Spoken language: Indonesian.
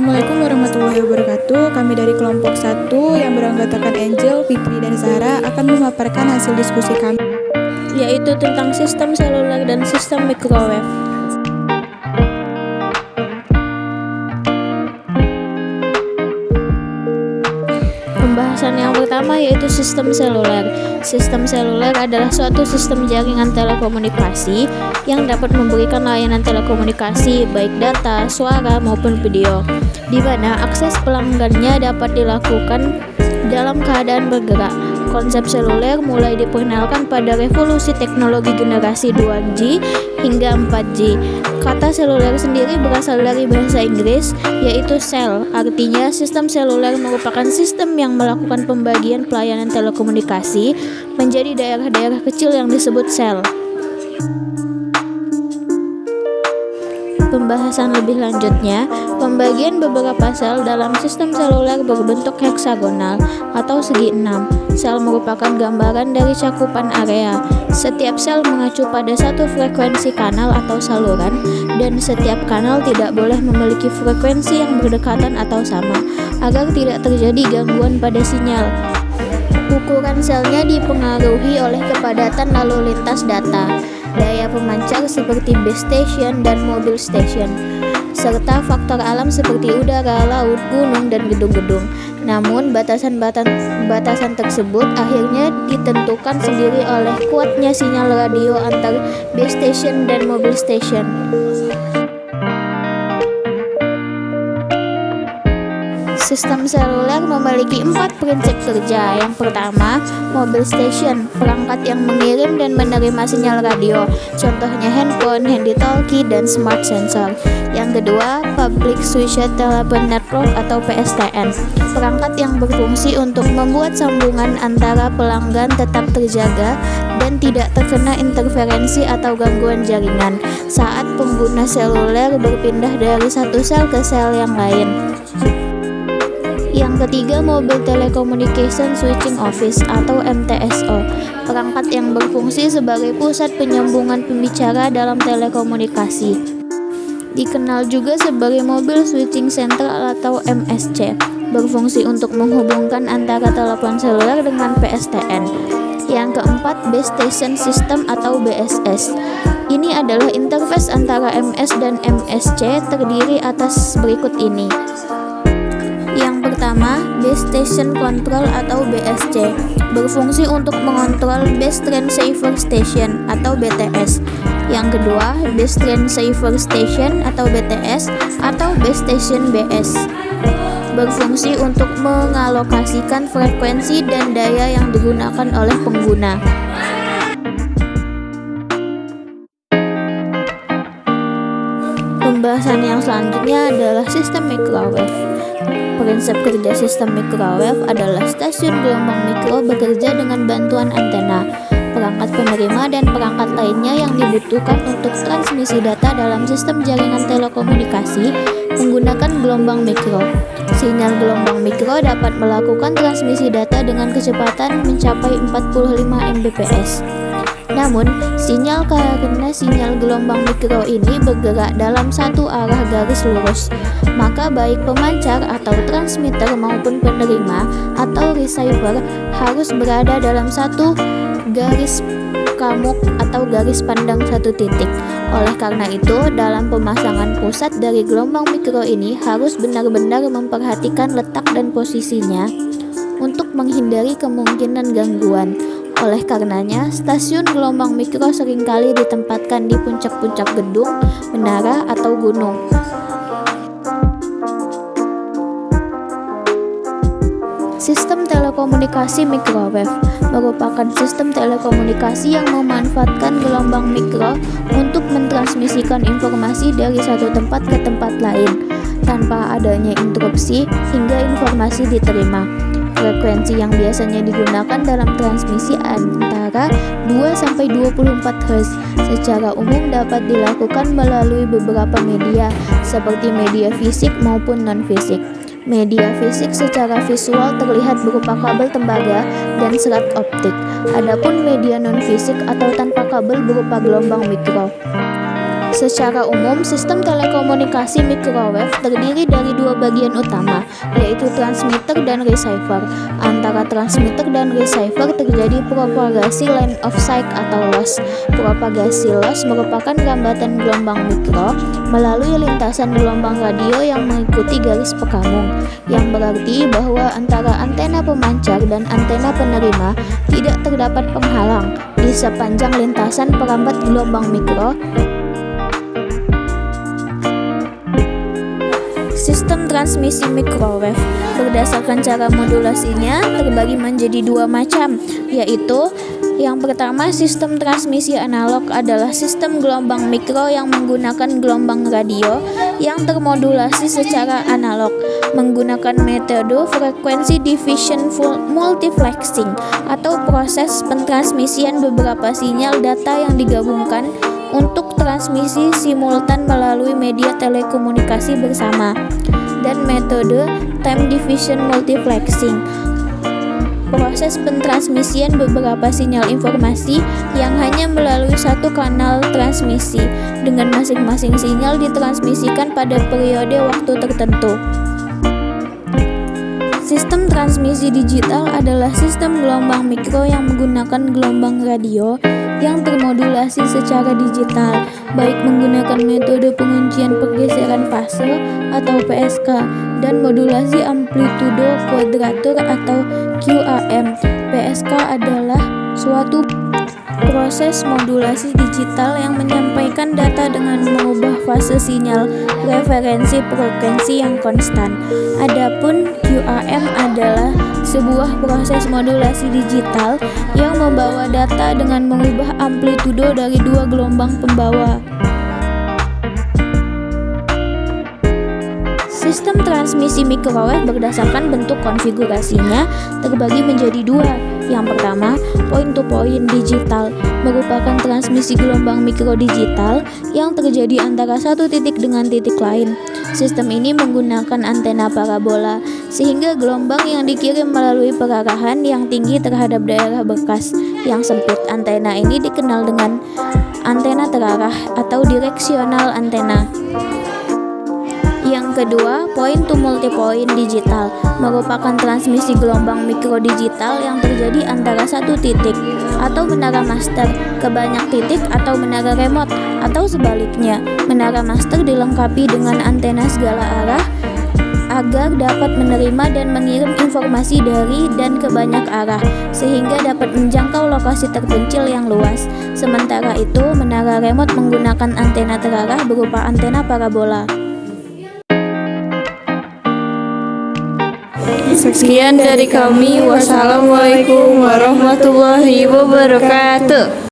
Assalamualaikum warahmatullahi wabarakatuh. Kami dari kelompok 1 yang beranggotakan Angel, Fikri, dan Zahra akan memaparkan hasil diskusi kami, yaitu tentang sistem seluler dan sistem microwave. Pembahasan yang pertama yaitu sistem seluler. Sistem seluler adalah suatu sistem jaringan telekomunikasi yang dapat memberikan layanan telekomunikasi baik data, suara maupun video, di mana akses pelanggannya dapat dilakukan dalam keadaan bergerak. Konsep seluler mulai diperkenalkan pada revolusi teknologi generasi 2G hingga 4G. Kata seluler sendiri berasal dari bahasa Inggris, yaitu cell. Artinya, sistem seluler merupakan sistem yang melakukan pembagian pelayanan telekomunikasi menjadi daerah-daerah kecil yang disebut sel. Pembahasan lebih lanjutnya, pembagian beberapa sel dalam sistem seluler berbentuk heksagonal atau segi 6. Sel merupakan gambaran dari cakupan area. Setiap sel mengacu pada satu frekuensi kanal atau saluran, dan setiap kanal tidak boleh memiliki frekuensi yang berdekatan atau sama, agar tidak terjadi gangguan pada sinyal. Ukuran selnya dipengaruhi oleh kepadatan lalu lintas data, daya pemancar seperti base station dan mobile station, serta faktor alam seperti udara, laut, gunung, dan gedung-gedung. Namun, batasan tersebut akhirnya ditentukan sendiri oleh kuatnya sinyal radio antar base station dan mobile station. Sistem seluler memiliki 4 prinsip kerja. Yang pertama, mobile station, perangkat yang mengirim dan menerima sinyal radio, contohnya handphone, handy-talkie, dan smart sensor. Yang kedua, public switched telephone network atau PSTN, perangkat yang berfungsi untuk membuat sambungan antara pelanggan tetap terjaga dan tidak terkena interferensi atau gangguan jaringan saat pengguna seluler berpindah dari satu sel ke sel yang lain. Yang ketiga, Mobile Telecommunication Switching Office atau MTSO, perangkat yang berfungsi sebagai pusat penyambungan pembicara dalam telekomunikasi. Dikenal juga sebagai Mobile Switching Center atau MSC, berfungsi untuk menghubungkan antara telepon seluler dengan PSTN. Yang keempat, Base Station System atau BSS. Ini adalah interface antara MS dan MSC, terdiri atas berikut ini. Yang pertama, Base Station Control atau BSC, berfungsi untuk mengontrol Base Transceiver Station atau BTS. Yang kedua, Base Transceiver Station atau BTS atau Base Station BS, berfungsi untuk mengalokasikan frekuensi dan daya yang digunakan oleh pengguna. Pembahasan yang selanjutnya adalah sistem microwave. Prinsip kerja sistem microwave adalah stasiun gelombang mikro bekerja dengan bantuan antena, perangkat penerima, dan perangkat lainnya yang dibutuhkan untuk transmisi data dalam sistem jaringan telekomunikasi menggunakan gelombang mikro. Sinyal gelombang mikro dapat melakukan transmisi data dengan kecepatan mencapai 45 Mbps. Namun, karena sinyal gelombang mikro ini bergerak dalam satu arah garis lurus, maka baik pemancar atau transmitter maupun penerima atau receiver harus berada dalam satu garis kamuk atau garis pandang satu titik. Oleh karena itu, dalam pemasangan pusat dari gelombang mikro ini harus benar-benar memperhatikan letak dan posisinya untuk menghindari kemungkinan gangguan. Oleh karenanya, stasiun gelombang mikro seringkali ditempatkan di puncak-puncak gedung, menara, atau gunung. Sistem telekomunikasi microwave merupakan sistem telekomunikasi yang memanfaatkan gelombang mikro untuk mentransmisikan informasi dari satu tempat ke tempat lain tanpa adanya interupsi hingga informasi diterima. Frekuensi yang biasanya digunakan dalam transmisi antara 2-24 Hz. Secara umum dapat dilakukan melalui beberapa media, seperti media fisik maupun non-fisik. Media fisik secara visual terlihat berupa kabel tembaga dan serat optik. Adapun media non-fisik atau tanpa kabel berupa gelombang mikro. Secara umum, sistem telekomunikasi microwave terdiri dari dua bagian utama, yaitu transmitter dan receiver. Antara transmitter dan receiver terjadi propagasi line of sight atau loss. Propagasi loss merupakan rambatan gelombang mikro melalui lintasan gelombang radio yang mengikuti garis pekamung, yang berarti bahwa antara antena pemancar dan antena penerima tidak terdapat penghalang di sepanjang lintasan perambat gelombang mikro. Sistem transmisi microwave berdasarkan cara modulasinya terbagi menjadi dua macam, yaitu yang pertama, sistem transmisi analog adalah sistem gelombang mikro yang menggunakan gelombang radio yang termodulasi secara analog menggunakan metode frequency division multiplexing atau proses pentransmisian beberapa sinyal data yang digabungkan untuk transmisi simultan melalui media telekomunikasi bersama, dan metode time division multiplexing, proses pentransmisian beberapa sinyal informasi yang hanya melalui satu kanal transmisi, dengan masing-masing sinyal ditransmisikan pada periode waktu tertentu. Sistem transmisi digital adalah sistem gelombang mikro yang menggunakan gelombang radio yang termodulasi secara digital, baik menggunakan metode penguncian pergeseran fase atau PSK dan modulasi amplitudo kuadratur atau QAM. PSK adalah suatu proses modulasi digital yang menyampaikan data dengan mengubah fase sinyal referensi frekuensi yang konstan. Adapun QAM adalah sebuah proses modulasi digital yang membawa data dengan mengubah amplitudo dari dua gelombang pembawa. Sistem transmisi microwave berdasarkan bentuk konfigurasinya terbagi menjadi dua. Yang pertama, point-to-point digital merupakan transmisi gelombang mikro digital yang terjadi antara satu titik dengan titik lain. Sistem ini menggunakan antena parabola, sehingga gelombang yang dikirim melalui perarahan yang tinggi terhadap daerah berkas yang sempit. Antena ini dikenal dengan antena terarah atau direksional antena. Yang kedua, point-to-multipoint digital merupakan transmisi gelombang mikro digital yang terjadi antara satu titik atau menara master ke banyak titik atau menara remote, atau sebaliknya, menara master dilengkapi dengan antena segala arah agar dapat menerima dan mengirim informasi dari dan ke banyak arah, sehingga dapat menjangkau lokasi terpencil yang luas. Sementara itu, menara remote menggunakan antena terarah berupa antena parabola. Sekian dari kami. Wassalamualaikum warahmatullahi wabarakatuh.